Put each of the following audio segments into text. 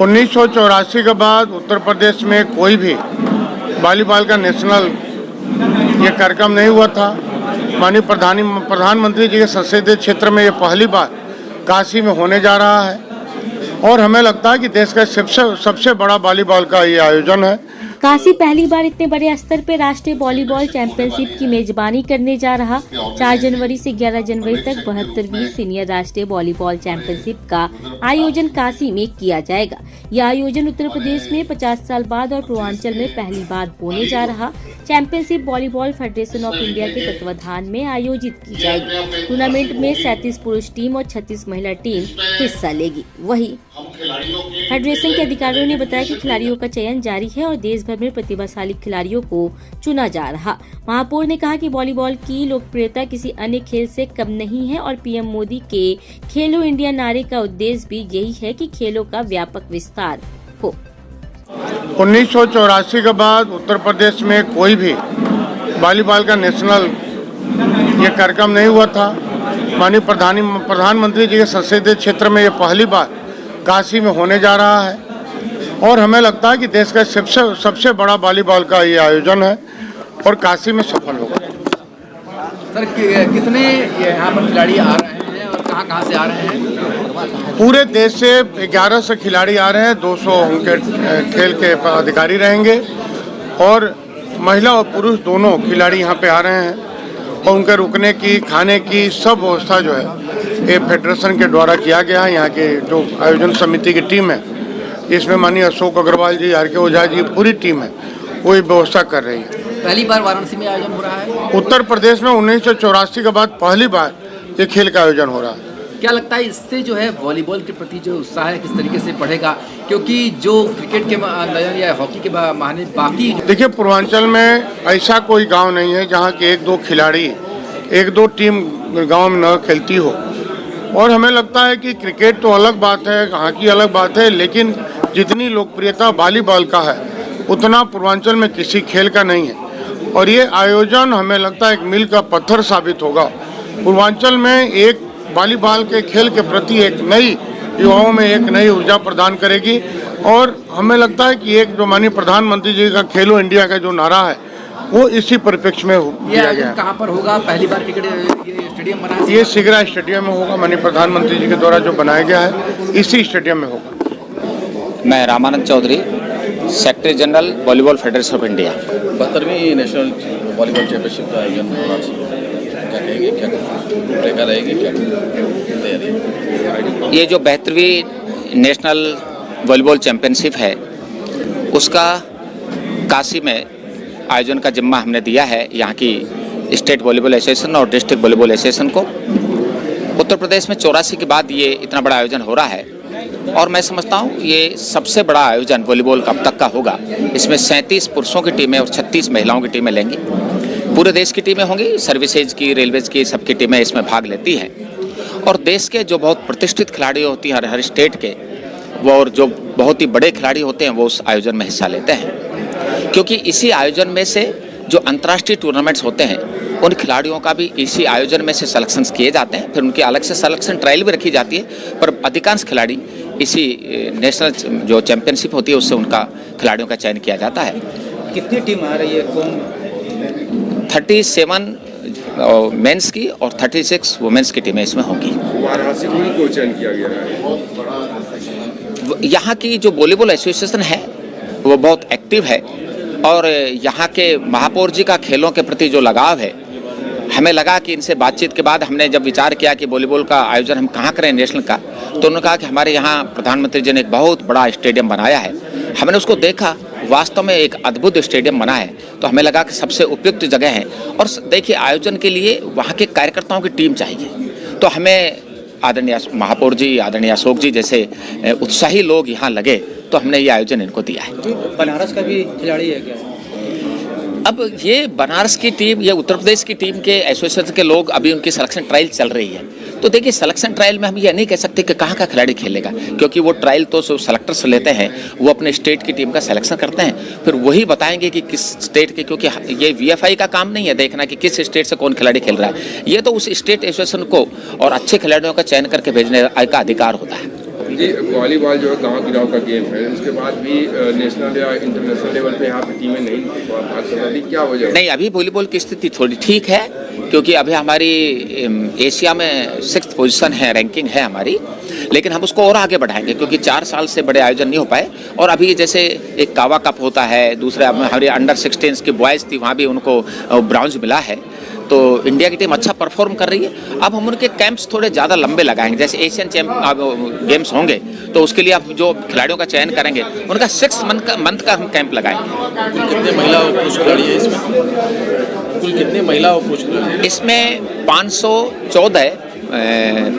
1984 के बाद उत्तर प्रदेश में कोई भी वॉलीबॉल का नेशनल ये कार्यक्रम नहीं हुआ था। माननीय प्रधानमंत्री जी के संसदीय क्षेत्र में ये पहली बार काशी में होने जा रहा है और हमें लगता है कि देश का सबसे बड़ा वॉलीबॉल का ये आयोजन है। काशी पहली बार इतने बड़े स्तर पर राष्ट्रीय वॉलीबॉल चैंपियनशिप की मेजबानी करने जा रहा। 4 जनवरी से 11 जनवरी तक 72वीं सीनियर राष्ट्रीय वॉलीबॉल चैंपियनशिप का आयोजन काशी में किया जाएगा। यह आयोजन उत्तर प्रदेश में 50 साल बाद और पूर्वांचल में पहली बार होने जा रहा। Championship volleyball federation of India के तत्वाधान में आयोजित की जाएगी। टूर्नामेंट में 37 पुरुष टीम और 36 महिला टीम हिस्सा लेगी। वहीं फेडरेशन के अधिकारियों ने बताया कि खिलाड़ियों का चयन जारी है और देश भर में प्रतिभाशाली खिलाड़ियों को चुना जा रहा। महापौर ने कहा कि वॉलीबॉल की लोकप्रियता किसी अन्य खेल से कम नहीं है और पीएम मोदी के खेलो इंडिया नारे का उद्देश्य भी यही है कि खेलों का व्यापक विस्तार हो। 1984 के बाद उत्तर प्रदेश में कोई भी वॉलीबॉल का नेशनल ये कार्यक्रम नहीं हुआ था। माननीय प्रधानमंत्री जी के संसदीय क्षेत्र में ये पहली बार काशी में होने जा रहा है और हमें लगता है कि देश का सबसे बड़ा वॉलीबॉल का ये आयोजन है और काशी में सफल होगा। सर कितने यहाँ पर खिलाड़ी आ रहे हैं और कहाँ से आ रहे हैं? पूरे देश से 1100 खिलाड़ी आ रहे हैं। 200 उनके खेल के अधिकारी रहेंगे और महिला और पुरुष दोनों खिलाड़ी यहाँ पे आ रहे हैं और उनके रुकने की, खाने की सब व्यवस्था जो है ये फेडरेशन के द्वारा किया गया है। यहाँ के जो आयोजन समिति की टीम है, इसमें माननीय अशोक अग्रवाल जी, आर के ओझा जी, पूरी टीम है, वो व्यवस्था कर रही है। पहली बार वाराणसी में आयोजन हो रहा है। उत्तर प्रदेश में 1984 के बाद पहली बार ये खेल का आयोजन हो रहा है। क्या लगता है इससे जो है वॉलीबॉल के प्रति जो उत्साह है किस तरीके से बढ़ेगा? क्योंकि जो क्रिकेट के नजर या हॉकी के माने बाकी देखिए, पूर्वांचल में ऐसा कोई गांव नहीं है जहां की 1-2 खिलाड़ी, 1-2 टीम गांव में न खेलती हो। और हमें लगता है कि क्रिकेट तो अलग बात है, हॉकी अलग बात है, लेकिन जितनी लोकप्रियता वॉलीबॉल का है उतना पूर्वांचल में किसी खेल का नहीं है। और ये आयोजन हमें लगता है एक मील का पत्थर साबित होगा। पूर्वांचल में एक वॉलीबॉल के खेल के प्रति एक नई युवाओं में एक नई ऊर्जा प्रदान करेगी और हमें लगता है कि एक जो माननीय प्रधानमंत्री जी का खेलो इंडिया का जो नारा है वो इसी परिप्रेक्ष्य में दिया गया है। कहाँ पर होगा? पहली बार क्रिकेट स्टेडियम बना है। ये सिगरा स्टेडियम में होगा। माननीय प्रधानमंत्री जी के द्वारा जो बनाया गया है इसी स्टेडियम में होगा। मैं Ramanand Chaudhary, secretary general volleyball federation of India. 72वीं नेशनल वॉलीबॉल चैंपियनशिप का आयोजन हो रहा है। क्या कहेंगे, क्या रूपरेखा रहेगी, क्या तैयारी? ये जो 72वीं नेशनल वॉलीबॉल चैंपियनशिप है उसका काशी में आयोजन का जिम्मा हमने दिया है यहाँ की स्टेट वॉलीबॉल एसोसिएशन और डिस्ट्रिक्ट वॉलीबॉल एसोसिएशन को। उत्तर प्रदेश में 84 के बाद ये इतना बड़ा आयोजन हो रहा है और मैं समझता हूँ ये सबसे बड़ा आयोजन वॉलीबॉल का अब तक का होगा। इसमें 37 पुरुषों की टीमें और 36 महिलाओं की टीमें लेंगी। पूरे देश की टीमें होंगी, सर्विसेज की, रेलवेज की, सबकी टीमें इसमें भाग लेती हैं और देश के जो बहुत प्रतिष्ठित खिलाड़ी होती हैं हर स्टेट के, वो और जो बहुत ही बड़े खिलाड़ी होते हैं वो उस आयोजन में हिस्सा लेते हैं। क्योंकि इसी आयोजन में से जो अंतर्राष्ट्रीय टूर्नामेंट्स होते हैं उन खिलाड़ियों का भी इसी आयोजन में से सिलेक्शंस किए जाते हैं। फिर उनकी अलग से सिलेक्शन ट्रायल भी रखी जाती है, पर अधिकांश खिलाड़ी इसी नेशनल जो चैंपियनशिप होती है उससे उनका खिलाड़ियों का चयन किया जाता है। कितनी टीम आ रही है? कौन? 37 मेंस की और 36 वुमेन्स की टीमें इसमें होंगी। वाराणसी में कोई चयन किया गया है? यहाँ की जो वॉलीबॉल एसोसिएशन है वो बहुत एक्टिव है और यहाँ के महापौर जी का खेलों के प्रति जो लगाव है, हमें लगा कि इनसे बातचीत के बाद हमने जब विचार किया कि वॉलीबॉल का आयोजन हम कहाँ करें नेशनल का, तो उन्होंने कहा कि हमारे यहाँ प्रधानमंत्री जी ने एक बहुत बड़ा स्टेडियम बनाया है। हमने उसको देखा, वास्तव में एक अद्भुत स्टेडियम बना है, तो हमें लगा कि सबसे उपयुक्त जगह है। और देखिए, आयोजन के लिए वहाँ के कार्यकर्ताओं की टीम चाहिए, तो हमें आदरणीय महापौर जी, आदरणीय अशोक जी जैसे उत्साही लोग यहाँ लगे, तो हमने ये आयोजन इनको दिया है। बनारस का भी खिलाड़ी है क्या? अब ये बनारस की टीम, ये उत्तर प्रदेश की टीम के एसोसिएशन के लोग, अभी उनकी सिलेक्शन ट्रायल चल रही है। तो देखिए, सिलेक्शन ट्रायल में हम ये नहीं कह सकते कि कहाँ का खिलाड़ी खेलेगा, क्योंकि वो ट्रायल तो सेलेक्टर्स लेते हैं, वो अपने स्टेट की टीम का सिलेक्शन करते हैं, फिर वही बताएंगे कि किस स्टेट के, क्योंकि ये वीएफआई का काम नहीं है देखना कि किस स्टेट से कौन खिलाड़ी खेल रहा है। ये तो उस स्टेट एसोसिएशन को और अच्छे खिलाड़ियों का चयन करके भेजने का अधिकार होता है। जी, वॉलीबॉल जो है गांव का गेम है, उसके बाद भी नेशनल या इंटरनेशनल लेवल पे यहाँ पे टीमें नहीं भाग कर रही, क्या वजह है? नहीं, अभी वॉलीबॉल की स्थिति थोड़ी ठीक है, क्योंकि अभी हमारी एशिया में 6th पोजीशन है, रैंकिंग है हमारी, लेकिन हम उसको और आगे बढ़ाएंगे, क्योंकि 4 साल से बड़े आयोजन नहीं हो पाए। और अभी जैसे एक कावा कप होता है, दूसरा हमारे अंडर 16 की बॉयज़ थी, वहाँ भी उनको ब्रॉन्ज मिला है। तो इंडिया की टीम अच्छा परफॉर्म कर रही है। अब हम उनके कैंप्स थोड़े ज़्यादा लंबे लगाएंगे, जैसे एशियन गेम्स होंगे तो उसके लिए आप जो खिलाड़ियों का चयन करेंगे उनका 6 मंथ का हम कैंप लगाएंगे। कुल कितने महिला और पुरुष खिलाड़ी हैं इसमें? कुल कितने महिला और पुरुष खिलाड़ी हैं? इसमें 514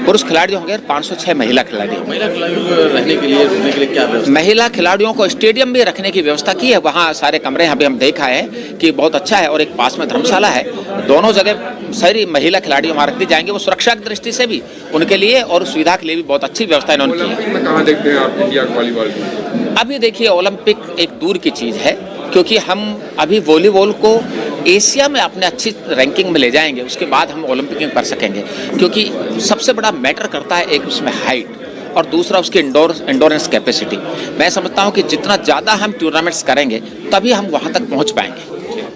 पुरुष खिलाड़ी होंगे, 506 महिला खिलाड़ी होंगे। महिला खिलाड़ियों को रहने के लिए, रुकने के लिए क्या व्यवस्था? महिला खिलाड़ियोयों को स्टेडियम में रखने की व्यवस्था की है, वहाँ सारे कमरे अभी हम देखा है कि बहुत अच्छा है, और एक पास में धर्मशाला है। दोनों जगह सारी महिला खिलाड़ी वहाँ रख दी जाएंगे, वो सुरक्षा की दृष्टि से भी उनके लिए और सुविधा के लिए भी बहुत अच्छी व्यवस्था इन्होंने की है। ओलंपिक में कहाँ देखते हैं आप इंडिया का वॉलीबॉल को? अभी देखिए, ओलंपिक एक दूर की चीज़ है, क्योंकि हम अभी वॉलीबॉल को एशिया में अपने अच्छी रैंकिंग में ले जाएंगे, उसके बाद हम ओलंपिक में कर सकेंगे। क्योंकि सबसे बड़ा मैटर करता है एक उसमें हाइट, और दूसरा उसकी इंडोरेंस कैपेसिटी। मैं समझता हूँ कि जितना ज़्यादा हम टूर्नामेंट्स करेंगे तभी हम वहाँ तक पहुँच पाएंगे।